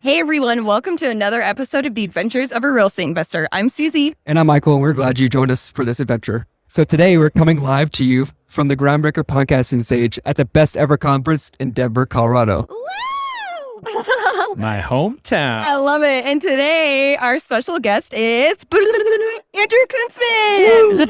Hey everyone, welcome to another episode of The Adventures of a Real Estate Investor. I'm Susie. And I'm Michael, and we're glad you joined us for this adventure. So today we're coming live to you from the Groundbreaker podcasting stage at the Best Ever Conference in Denver, Colorado. My hometown. I love it. And today our special guest is Andrew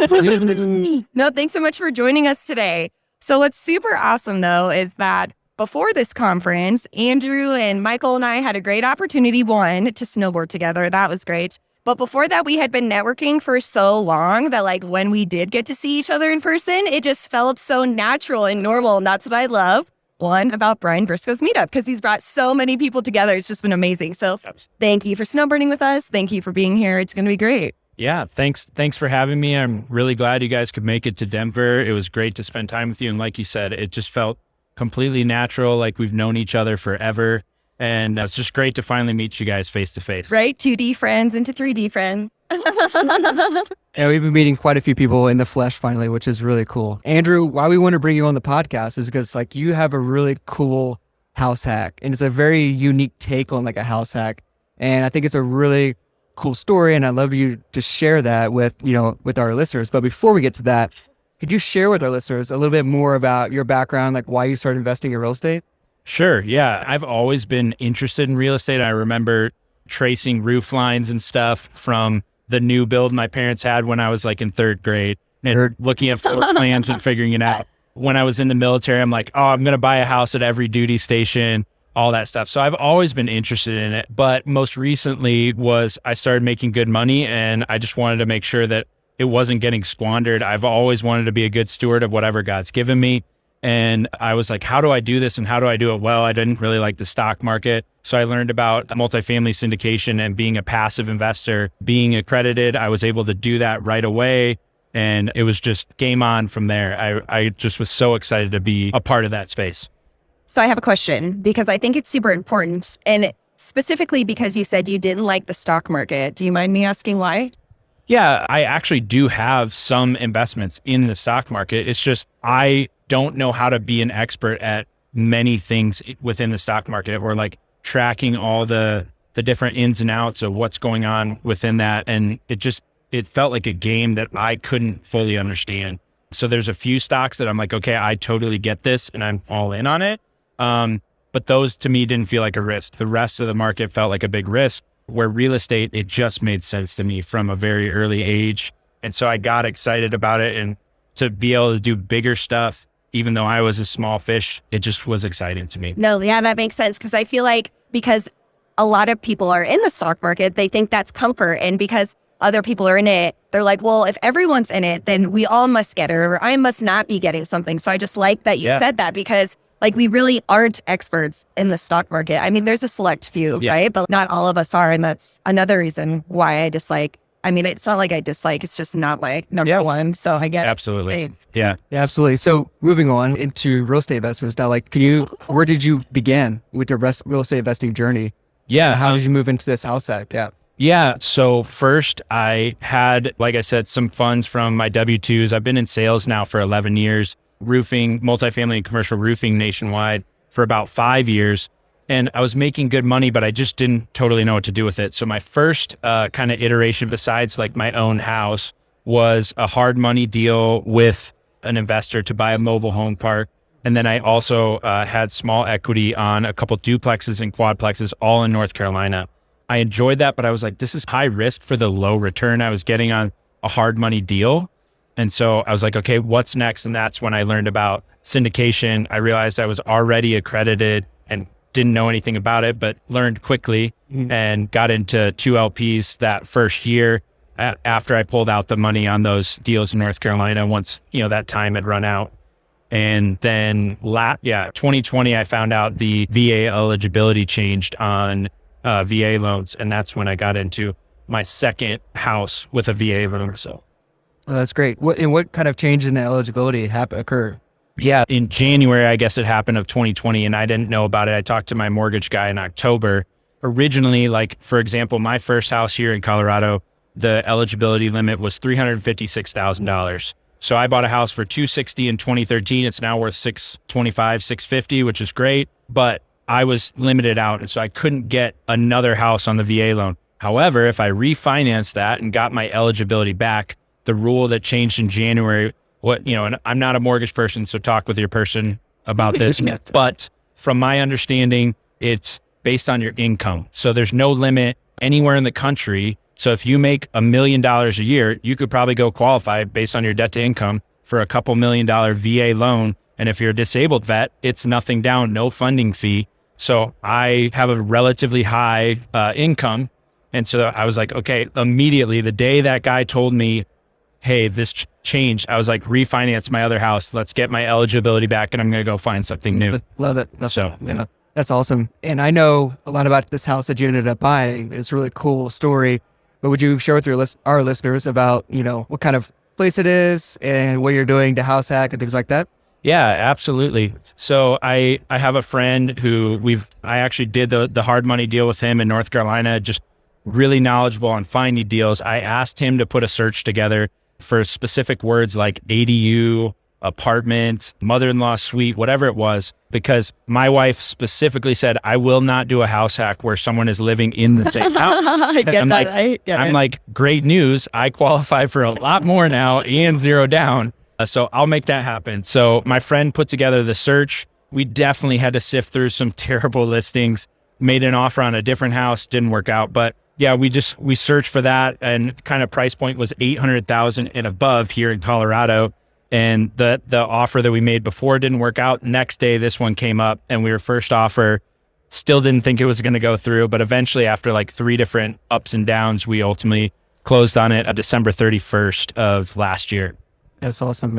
Kuntzman. No, thanks so much for joining us today. So what's super awesome though is that before this conference, Andrew and Michael and I had a great opportunity, one, to snowboard together. That was great. But before that, we had been networking for so long that like when we did get to see each other in person, it just felt so natural and normal. And that's what I love. One, about Brian Briscoe's meetup, because he's brought so many people together. It's just been amazing. So thank you for snowboarding with us. Thank you for being here. It's going to be great. Yeah, thanks for having me. I'm really glad you guys could make it to Denver. It was great to spend time with you. And like you said, it just felt completely natural, like we've known each other forever. And it's just great to finally meet you guys face to face. Right? 2D friends into 3D friends. Yeah, we've been meeting quite a few people in the flesh finally, which is really cool. Andrew, why we want to bring you on the podcast is because like you have a really cool house hack, and it's a very unique take on like a house hack. And I think it's a really cool story, and I'd love you to share that with our listeners. But before we get to that, could you share with our listeners a little bit more about your background, like why you started investing in real estate? Sure. Yeah. I've always been interested in real estate. I remember tracing roof lines and stuff from the new build my parents had when I was like in third grade and looking at floor plans and figuring it out. When I was in the military, I'm like, oh, I'm going to buy a house at every duty station, all that stuff. So I've always been interested in it. But most recently was I started making good money, and I just wanted to make sure that it wasn't getting squandered. I've always wanted to be a good steward of whatever God's given me. And I was like, how do I do this and how do I do it well? I didn't really like the stock market. So I learned about multifamily syndication and being a passive investor, being accredited. I was able to do that right away. And it was just game on from there. I just was so excited to be a part of that space. So I have a question because I think it's super important. And specifically because you said you didn't like the stock market. Do you mind me asking why? Yeah, I actually do have some investments in the stock market. It's just I don't know how to be an expert at many things within the stock market, or like tracking all the different ins and outs of what's going on within that. And it felt like a game that I couldn't fully understand. So there's a few stocks that I'm like, okay, I totally get this and I'm all in on it. But those to me didn't feel like a risk. The rest of the market felt like a big risk, where real estate, it just made sense to me from a very early age. And so I got excited about it, and to be able to do bigger stuff, even though I was a small fish, it just was exciting to me. No, yeah, that makes sense. Because I feel like because a lot of people are in the stock market, they think that's comfort. And because other people are in it, they're like, well, if everyone's in it, then we all must get it, or I must not be getting something. So I just like that you said that, because like we really aren't experts in the stock market. I mean, there's a select few, right? But not all of us are. And that's another reason why I dislike. I mean, it's not like I dislike, it's just not like number one. So I get absolutely. it. Yeah, absolutely. So moving on into real estate investments now, like, where did you begin with your real estate investing journey? Yeah. How did you move into this house hack? Yeah. So first I had, like I said, some funds from my W-2s. I've been in sales now for 11 years, roofing, multifamily and commercial roofing nationwide for about 5 years. And I was making good money, but I just didn't totally know what to do with it. So my first kind of iteration, besides like my own house, was a hard money deal with an investor to buy a mobile home park. And then I also had small equity on a couple duplexes and quadplexes, all in North Carolina. I enjoyed that, but I was like, this is high risk for the low return I was getting on a hard money deal. And so I was like, okay, what's next? And that's when I learned about syndication. I realized I was already accredited and didn't know anything about it, but learned quickly and got into 2 LPs that first year after I pulled out the money on those deals in North Carolina, once, that time had run out. And then 2020, I found out the VA eligibility changed on VA loans. And that's when I got into my second house with a VA loan. So that's great. What kind of change in the eligibility occurred? Yeah, in January, I guess it happened, of 2020, and I didn't know about it. I talked to my mortgage guy in October. Originally, like, for example, my first house here in Colorado, the eligibility limit was $356,000. So I bought a house for $260,000 in 2013. It's now worth $625,000, $650,000, which is great. But I was limited out. And so I couldn't get another house on the VA loan. However, if I refinanced that and got my eligibility back, the rule that changed in January, and I'm not a mortgage person, so talk with your person about this. But from my understanding, it's based on your income. So there's no limit anywhere in the country. So if you make $1 million a year, you could probably go qualify based on your debt to income for a couple $1 million VA loan. And if you're a disabled vet, it's nothing down, no funding fee. So I have a relatively high income. And so I was like, okay, immediately the day that guy told me, hey, this changed, I was like, refinance my other house. Let's get my eligibility back and I'm going to go find something new. Love it. That's awesome. And I know a lot about this house that you ended up buying. It's a really cool story. But would you share with our listeners about, what kind of place it is and what you're doing to house hack and things like that? Yeah, absolutely. So I have a friend who I actually did the hard money deal with him in North Carolina, just really knowledgeable on finding deals. I asked him to put a search together for specific words like ADU, apartment, mother-in-law suite, whatever it was, because my wife specifically said, I will not do a house hack where someone is living in the same house. I'm like, great news. I qualify for a lot more now and zero down. So I'll make that happen. So my friend put together the search. We definitely had to sift through some terrible listings, made an offer on a different house, didn't work out. But yeah, we searched for that, and kind of price point was 800,000 and above here in Colorado. And the offer that we made before didn't work out. Next day, this one came up and we were first offer. Still didn't think it was going to go through, but eventually after like 3 different ups and downs, we ultimately closed on it on December 31st of last year. That's awesome. You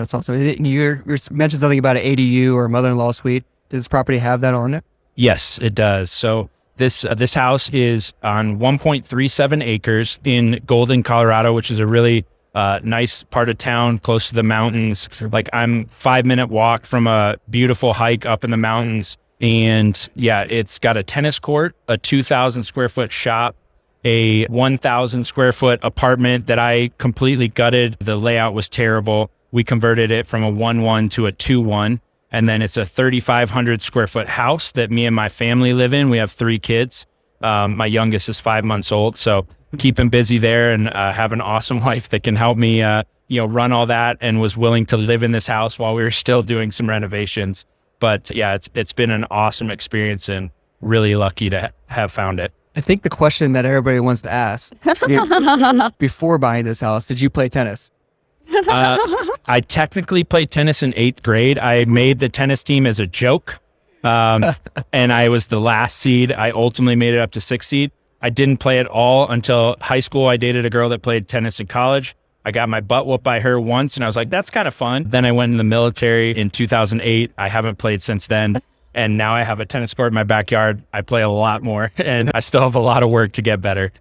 mentioned something about an ADU or mother-in-law suite. Does this property have that on it? Yes, it does. So this house is on 1.37 acres in Golden, Colorado, which is a really nice part of town, close to the mountains. Like I'm 5-minute walk from a beautiful hike up in the mountains. And yeah, it's got a tennis court, a 2,000 square foot shop, a 1,000 square foot apartment that I completely gutted. The layout was terrible. We converted it from a 1-1 to a 2-1. And then it's a 3,500 square foot house that me and my family live in. We have 3 kids. My youngest is 5 months old. So keeping busy there, and have an awesome wife that can help me, run all that, and was willing to live in this house while we were still doing some renovations. But yeah, it's been an awesome experience and really lucky to have found it. I think the question that everybody wants to ask before buying this house, did you play tennis? I technically played tennis in 8th grade. I made the tennis team as a joke. And I was the last seed. I ultimately made it up to 6th seed. I didn't play at all until high school. I dated a girl that played tennis in college. I got my butt whooped by her once and I was like, that's kind of fun. Then I went in the military in 2008. I haven't played since then. And now I have a tennis court in my backyard. I play a lot more and I still have a lot of work to get better.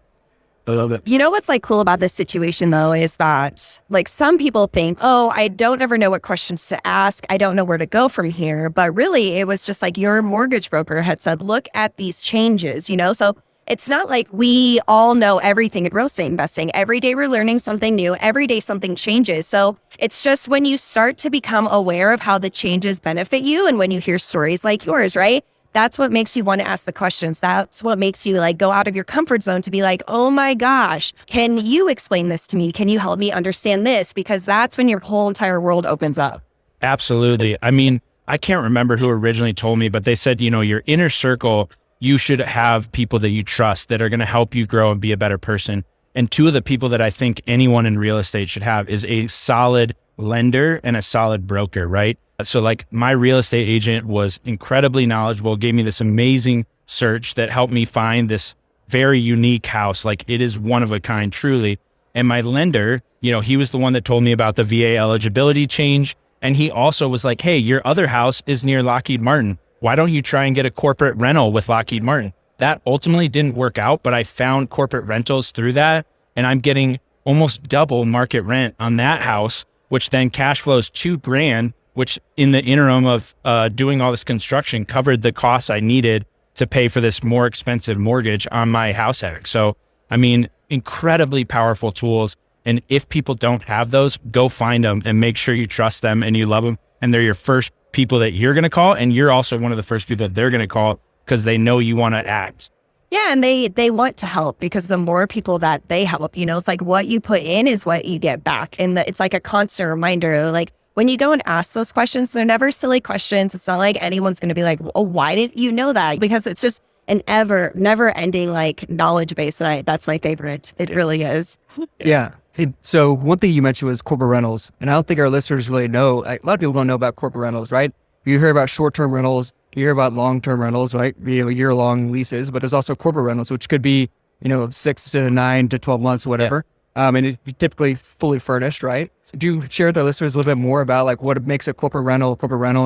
I love it. You know what's like cool about this situation though is that like some people think, oh, I don't ever know what questions to ask. I don't know where to go from here. But really it was just like your mortgage broker had said, look at these changes, So it's not like we all know everything in real estate investing. Every day we're learning something new. Every day something changes. So it's just when you start to become aware of how the changes benefit you and when you hear stories like yours, right? That's what makes you want to ask the questions. That's what makes you like go out of your comfort zone to be like, oh my gosh, can you explain this to me? Can you help me understand this? Because that's when your whole entire world opens up. Absolutely. I mean, I can't remember who originally told me, but they said, your inner circle, you should have people that you trust that are going to help you grow and be a better person. And 2 of the people that I think anyone in real estate should have is a solid lender and a solid broker, right? So like my real estate agent was incredibly knowledgeable, gave me this amazing search that helped me find this very unique house. Like it is one of a kind, truly. And my lender, he was the one that told me about the VA eligibility change. And he also was like, hey, your other house is near Lockheed Martin. Why don't you try and get a corporate rental with Lockheed Martin? That ultimately didn't work out, but I found corporate rentals through that. And I'm getting almost double market rent on that house, which then cash flows $2,000, which in the interim of doing all this construction covered the costs I needed to pay for this more expensive mortgage on my house hack. So, I mean, incredibly powerful tools. And if people don't have those, go find them and make sure you trust them and you love them. And they're your first people that you're going to call. And you're also one of the first people that they're going to call because they know you want to act. Yeah, and they want to help because the more people that they help, it's like what you put in is what you get back. And it's like a constant reminder. Like when you go and ask those questions, they're never silly questions. It's not like anyone's going to be like, oh, why didn't you know that? Because it's just an never ending like knowledge base. And that's my favorite. It really is. Yeah. Hey, so one thing you mentioned was corporate rentals. And I don't think our listeners really know, like, a lot of people don't know about corporate rentals, right? You hear about short-term rentals, you hear about long-term rentals, right? Year-long leases, but there's also corporate rentals, which could be, 6 to 9 to 12 months, whatever. Yeah. And it's typically fully furnished, right? So do you share with the listeners a little bit more about like what makes a corporate rental,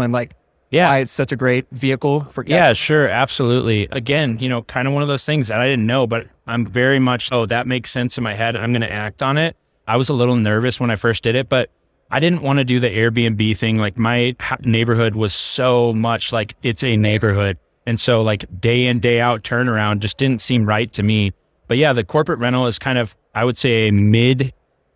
and like why it's such a great vehicle for guests? Yeah, sure. Absolutely. Again, kind of one of those things that I didn't know, but I'm very much, that makes sense in my head. I'm going to act on it. I was a little nervous when I first did it, but I didn't want to do the Airbnb thing. Like my neighborhood was so much like it's a neighborhood. And so like day in, day out turnaround just didn't seem right to me. But yeah, the corporate rental is kind of, I would say a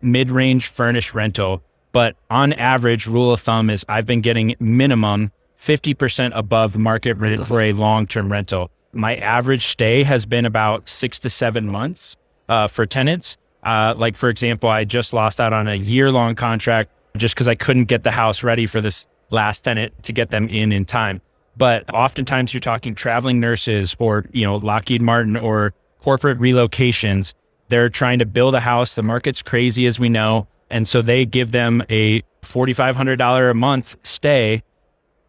mid-range furnished rental. But on average, rule of thumb is I've been getting minimum 50% above market rate for a long-term rental. My average stay has been about 6 to 7 months for tenants. Like for example, I just lost out on a year-long contract just because I couldn't get the house ready for this last tenant to get them in time. But oftentimes you're talking traveling nurses or, Lockheed Martin or corporate relocations. They're trying to build a house. The market's crazy, as we know. And so they give them a $4,500 a month stay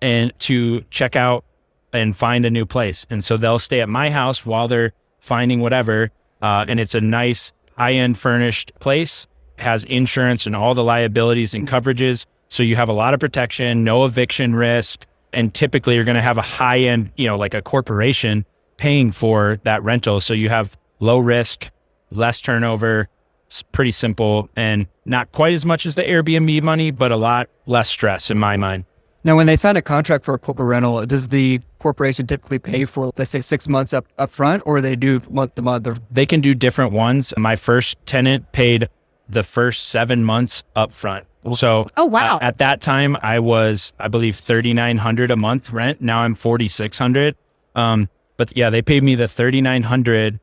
and to check out and find a new place. And so they'll stay at my house while they're finding whatever. And it's a nice high-end furnished place, has insurance and all the liabilities and coverages. So you have a lot of protection, no eviction risk. And typically you're going to have a high-end, like a corporation paying for that rental. So you have low risk, less turnover. It's pretty simple and not quite as much as the Airbnb money, but a lot less stress in my mind. Now, when they sign a contract for a corporate rental, does the corporation typically pay for, let's say, 6 months up front, or they do month to month? They can do different ones. My first tenant paid the first 7 months up front. So oh, wow. At that time, I was, I believe, $3,900 a month rent. Now I'm $4,600. But yeah, they paid me the $3,900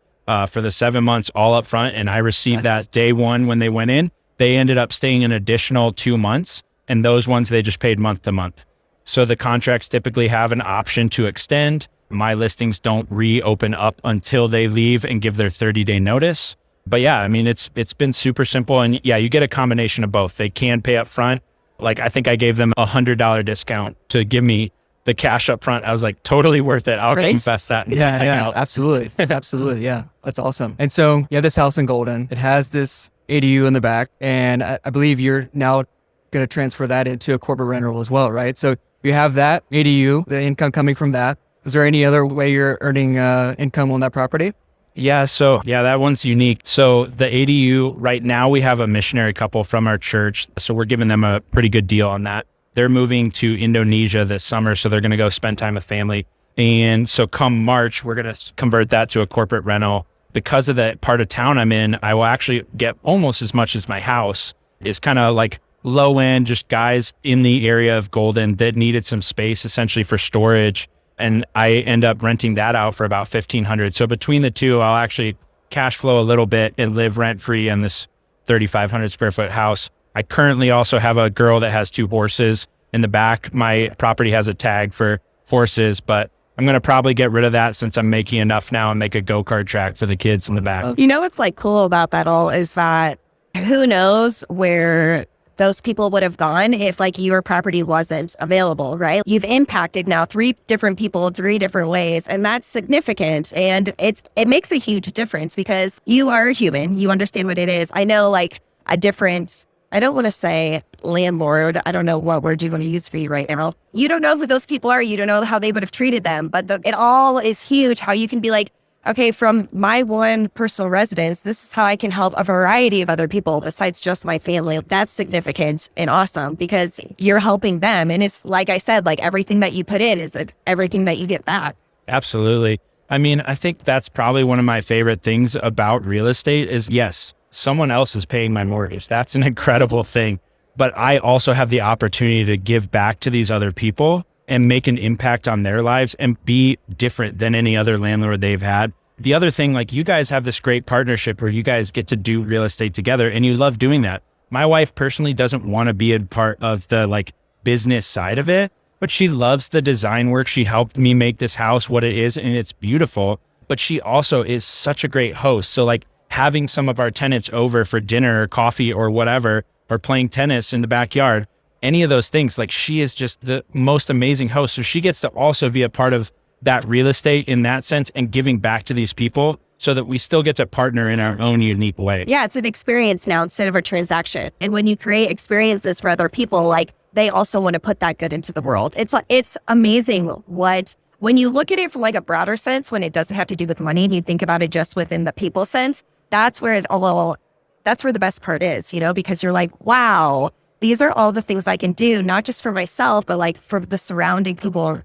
for the 7 months all up front. And I received that day one when they went in. They ended up staying an additional 2 months. And those ones, they just paid month to month. So the contracts typically have an option to extend. My listings don't reopen up until they leave and give their 30-day notice. But yeah, I mean, it's been super simple. And yeah, you get a combination of both. They can pay up front. Like I think I gave them $100 discount to give me the cash up front. I was like, totally worth it. I'll confess that. Yeah, absolutely. Absolutely. Yeah, that's awesome. And so you have this house in Golden. It has this ADU in the back. And I believe you're now going to transfer that into a corporate rental as well, right? So you have that ADU, the income coming from that. Is there any other way you're earning income on that property? Yeah. So yeah, that one's unique. So the ADU right now, we have a missionary couple from our church. So we're giving them a pretty good deal on that. They're moving to Indonesia this summer. So they're going to go spend time with family. And so come March, we're going to convert that to a corporate rental. Because of the part of town I'm in, I will actually get almost as much as my house. It's kind of like low end, just guys in the area of Golden that needed some space essentially for storage. And I end up renting that out for about $1,500. So between the two, I'll actually cash flow a little bit and live rent free in this 3,500 square foot house. I currently also have a girl that has 2 horses in the back. My property has a tag for horses, but I'm going to probably get rid of that since I'm making enough now and make a go-kart track for the kids in the back. You know what's like cool about that all is that who knows where those people would have gone if like your property wasn't available, right? You've impacted now 3 different people 3 different ways, and that's significant. And it makes a huge difference because you are a human. You understand what it is. I know like a different, I don't want to say landlord. I don't know what word you want to use for you right now. You don't know who those people are. You don't know how they would have treated them, but it all is huge. How you can be like, okay, from my one personal residence, this is how I can help a variety of other people besides just my family. That's significant and awesome because you're helping them. And it's like I said, like everything that you put in is everything that you get back. Absolutely. I mean, I think that's probably one of my favorite things about real estate is yes, someone else is paying my mortgage. That's an incredible thing. But I also have the opportunity to give back to these other people and make an impact on their lives and be different than any other landlord they've had. The other thing, like you guys have this great partnership where you guys get to do real estate together and you love doing that. My wife personally doesn't want to be a part of the like business side of it, but she loves the design work. She helped me make this house what it is, and it's beautiful, but she also is such a great host. So like having some of our tenants over for dinner or coffee or whatever, or playing tennis in the backyard, any of those things, like she is just the most amazing host. So she gets to also be a part of that real estate in that sense and giving back to these people so that we still get to partner in our own unique way. Yeah, it's an experience now instead of a transaction. And when you create experiences for other people, like they also want to put that good into the world. It's amazing when you look at it from like a broader sense, when it doesn't have to do with money and you think about it just within the people sense, that's where the best part is, because you're like, wow, these are all the things I can do, not just for myself, but like for the surrounding people.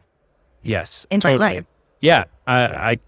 Yes, in my life. Yeah,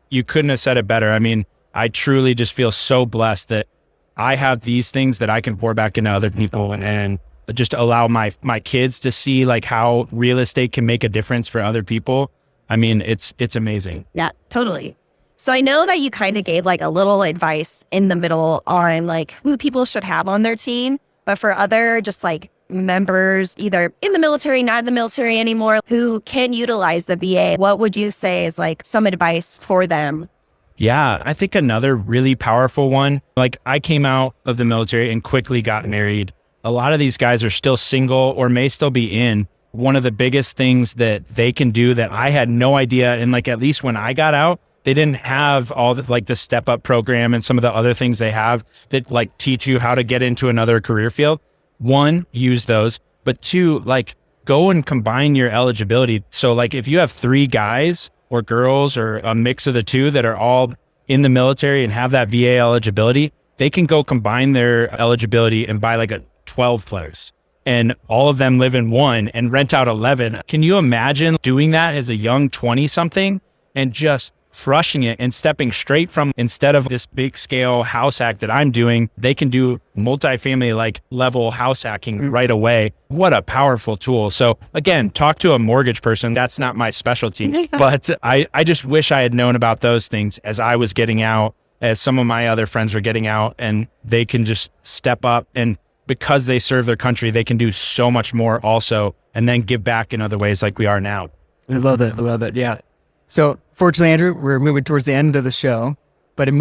you couldn't have said it better. I mean, I truly just feel so blessed that I have these things that I can pour back into other people and just allow my kids to see like how real estate can make a difference for other people. I mean, it's amazing. Yeah, totally. So I know that you kind of gave like a little advice in the middle on like who people should have on their team, but for other just like members, either in the military, not in the military anymore, who can utilize the VA, what would you say is like some advice for them? Yeah, I think another really powerful one, like I came out of the military and quickly got married. A lot of these guys are still single or may still be in. One of the biggest things that they can do that I had no idea, and like at least when I got out, they didn't have all the, like the step up program and some of the other things they have that like teach you how to get into another career field. One, use those, but two, like go and combine your eligibility. So like if you have 3 guys or girls or a mix of the two that are all in the military and have that VA eligibility, they can go combine their eligibility and buy like a 12 place. And all of them live in one and rent out 11. Can you imagine doing that as a young 20 something and just crushing it and stepping straight from, instead of this big scale house hack that I'm doing, they can do multifamily like level house hacking right away. What a powerful tool. So again, talk to a mortgage person. That's not my specialty, but I just wish I had known about those things as I was getting out, as some of my other friends were getting out, and they can just step up, and because they serve their country, they can do so much more also, and then give back in other ways like we are now. I love it. I love it. Yeah. So fortunately, Andrew, we're moving towards the end of the show, but we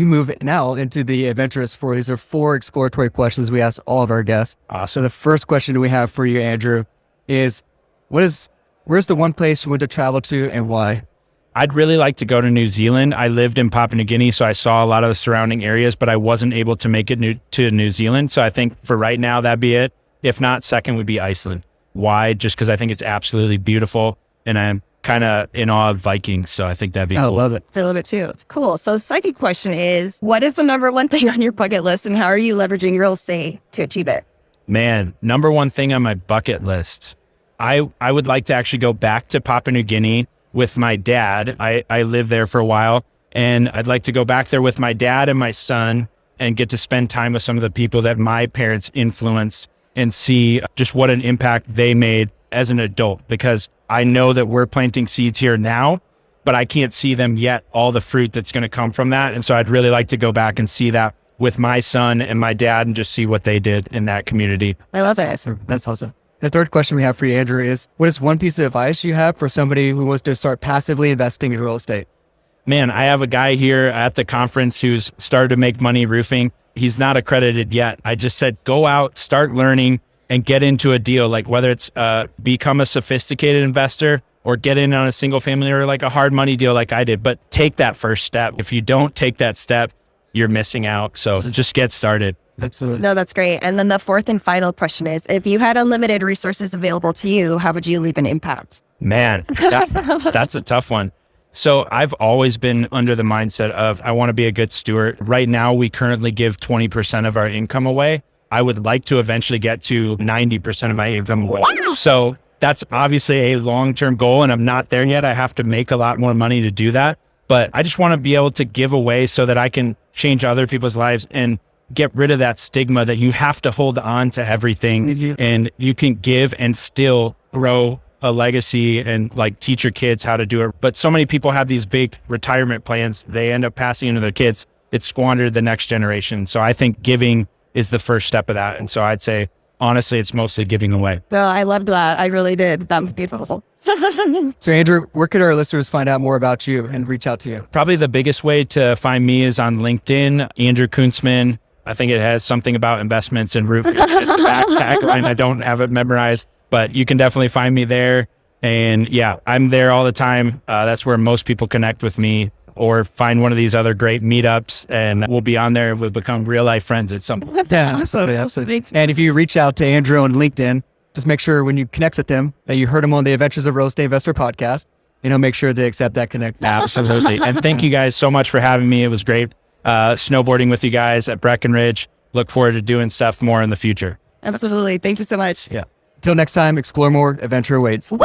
move now into the adventurous 4. These are 4 exploratory questions we ask all of our guests. Awesome. So the first question we have for you, Andrew, is where's the one place you want to travel to and why? I'd really like to go to New Zealand. I lived in Papua New Guinea, so I saw a lot of the surrounding areas, but I wasn't able to make it to New Zealand. So I think for right now, that'd be it. If not, second would be Iceland. Why? Just because I think it's absolutely beautiful, and I'm kind of in awe of Vikings. So I think that'd be cool. I love it. I love it too. Cool. So the second question is, what is the number one thing on your bucket list, and how are you leveraging real estate to achieve it? Man, number one thing on my bucket list, I would like to actually go back to Papua New Guinea with my dad. I lived there for a while, and I'd like to go back there with my dad and my son and get to spend time with some of the people that my parents influenced and see just what an impact they made as an adult, because I know that we're planting seeds here now, but I can't see them yet, all the fruit that's going to come from that. And so I'd really like to go back and see that with my son and my dad and just see what they did in that community. I love it. That's awesome. The third question we have for you, Andrew, is what is one piece of advice you have for somebody who wants to start passively investing in real estate? Man, I have a guy here at the conference who's started to make money roofing. He's not accredited yet. I just said, go out, start learning, and get into a deal, like whether it's become a sophisticated investor or get in on a single family or like a hard money deal like I did, but take that first step. If you don't take that step, you're missing out. So just get started. Absolutely. No, that's great. And then the fourth and final question is, if you had unlimited resources available to you, how would you leave an impact? Man, that's a tough one. So I've always been under the mindset of I want to be a good steward. Right now, we currently give 20% of our income away. I would like to eventually get to 90% of my income away. So that's obviously a long-term goal, and I'm not there yet. I have to make a lot more money to do that. But I just want to be able to give away so that I can change other people's lives and get rid of that stigma that you have to hold on to everything and you can give and still grow a legacy and like teach your kids how to do it. But so many people have these big retirement plans. They end up passing into their kids. It's squandered the next generation. So I think giving is the first step of that. And so I'd say, honestly, it's mostly giving away. No, I loved that. I really did. That was beautiful. So Andrew, where could our listeners find out more about you and reach out to you? Probably the biggest way to find me is on LinkedIn, Andrew Kuntzman. I think it has something about investments and roofing. It's a back tagline. I don't have it memorized, but you can definitely find me there. And yeah, I'm there all the time. That's where most people connect with me, or find one of these other great meetups, and we'll be on there. We'll become real life friends at some point. Yeah, absolutely. And if you reach out to Andrew on LinkedIn, just make sure when you connect with him that you heard him on the Adventures of Real Estate Investor podcast, and he'll make sure to accept that connect. Absolutely. And thank you guys so much for having me. It was great snowboarding with you guys at Breckenridge. Look forward to doing stuff more in the future. Absolutely. Thank you so much. Yeah. Until next time, explore more, adventure awaits. Woo!